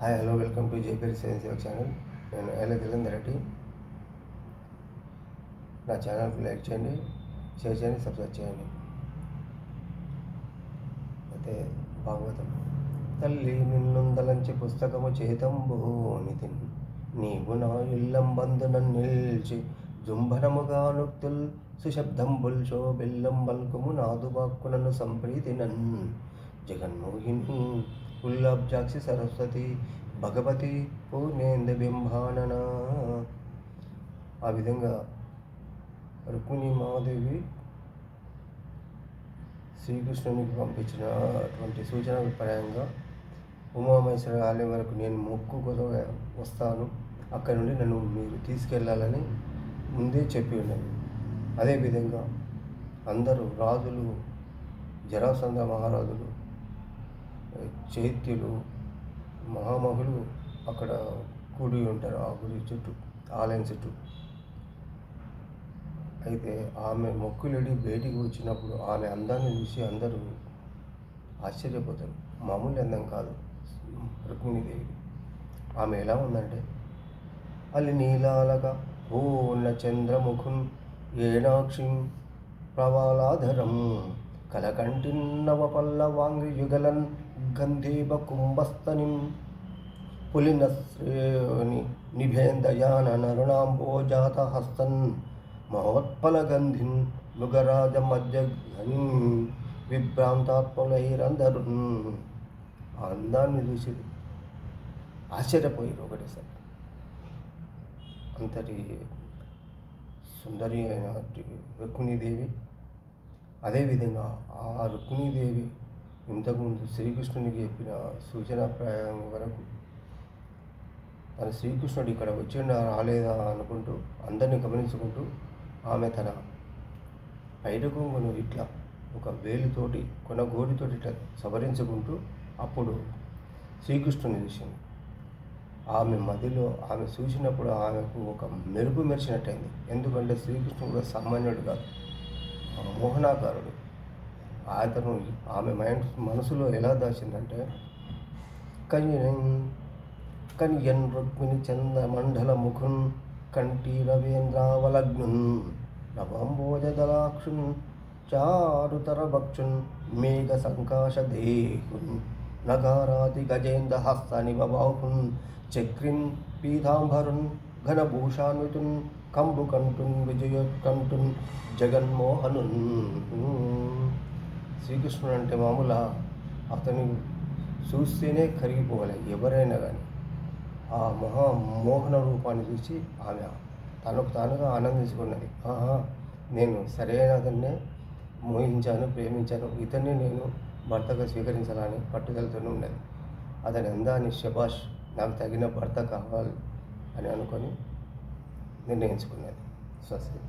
Hi hello welcome to JPR science channel. నేను ఎలగిలందర్ రెడ్డి. నా ఛానల్కి లైక్ చేయండి, షేర్ చేయండి, సబ్స్క్రైబ్ చేయండి. అయితే భాగవతం. తల్లి నిన్నుందలంచి పుస్తకము చేతంబు నితిన్ నీవు నా ఇల్లం బంధునన్ నిల్చి జుంభనముగా నుక్తుల్ సుశబ్దంబుల్ శోబిల్లం బల్కుము నాదు వాక్కునను సంప్రీతినన్ జగన్మోహిని ఉల్లాబ్జాక్షి సరస్వతి భగవతి పూర్ణేంద బింబానన. ఆ విధంగా రుక్మిణి మహాదేవి శ్రీకృష్ణునికి పంపించిన అటువంటి సూచన అభిప్రాయంగా ఉమామహేశ్వర ఆలయం వరకు నేను మొక్కు కొరగా వస్తాను, అక్కడి నుండి నన్ను మీరు తీసుకెళ్ళాలని ముందే చెప్పి ఉన్నాను. అదేవిధంగా అందరూ రాజులు, జరాసంధ మహారాజులు, చైత్యులు, మహామహులు అక్కడ కూడి ఉంటారు ఆ గుడి చుట్టూ, ఆలయం చుట్టూ. అయితే ఆమె మొక్కులెడి బయటికి వచ్చినప్పుడు ఆమె అందాన్ని చూసి అందరూ ఆశ్చర్యపోతారు. మామూలు అందం కాదు రుక్మిణీదేవి. ఆమె ఎలా ఉందంటే, అలి నీలాలక పూర్ణ చంద్రముఖున్ ఏనాక్షి ప్రవాలాధరం కలకంఠిన్నవ పల్లవాంగి యుగలన్ గంధీవ కుంభస్తనిం పులిన శ్రేణి నిభేందయాన నరుణాంబోజాత హస్తన్ మహోత్పలగంధిన్ మృగరాజ మధ్యఘని విభ్రాంతాత్మలైరందరు. ఆ అందాన్ని చూసి ఆశ్చర్యపోయారు ఒకటేసారి. అంతటి సుందరి అయిన రుక్మిణీదేవి. అదేవిధంగా ఆ రుక్మిణీదేవి ఇంతకుముందు శ్రీకృష్ణునికి చెప్పిన సూచనాప్రాయం వరకు తన శ్రీకృష్ణుడు ఇక్కడ వచ్చిండా రాలేదా అనుకుంటూ అందరినీ గమనించుకుంటూ ఆమె తన పైట కొంగును ఇట్లా ఒక వేలుతోటి కొనగోడితోటి ఇట్లా సవరించుకుంటూ అప్పుడు శ్రీకృష్ణుని చూసింది. ఆమె మదిలో ఆమె చూసినప్పుడు ఆమెకు ఒక మెరుపు మెరిచినట్టయింది. ఎందుకంటే శ్రీకృష్ణుడు కూడా సామాన్యుడు కాదు, మోహనాకారుడు. అతను ఆమె మనసులో ఎలా దాచిందంటే, కన్యన్ రుక్మిణి చంద మండల ముఖున్ కంఠీ రవీంద్రావలగ్నున్ నవాంబోజదలాక్షున్ చారుతర భక్షున్ మేఘ సంకాశ దేహున్ నగారాది గజేంద్ర హస్త నిబాహున్ చక్రిన్ పీతాంబరున్ ఘనభూషాన్వితున్ కంబుకంఠున్ విజయోత్కంఠున్ జగన్మోహనున్. శ్రీకృష్ణుడు అంటే మామూలు అతని చూస్తేనే కరిగిపోవాలి ఎవరైనా కానీ. ఆ మోహన రూపాన్ని చూసి ఆమె తనకు తానుగా ఆనందించుకున్నది. నేను సరైన అతన్నే మోహించాను, ప్రేమించాను, ఇతన్ని నేను భర్తగా స్వీకరించాలని పట్టుదలతోనే ఉన్నది. అతని అందాన్ని శబాష్, నాకు తగిన భర్త కావాలి అని అనుకొని నిర్ణయించుకున్నది. స్వస్తి.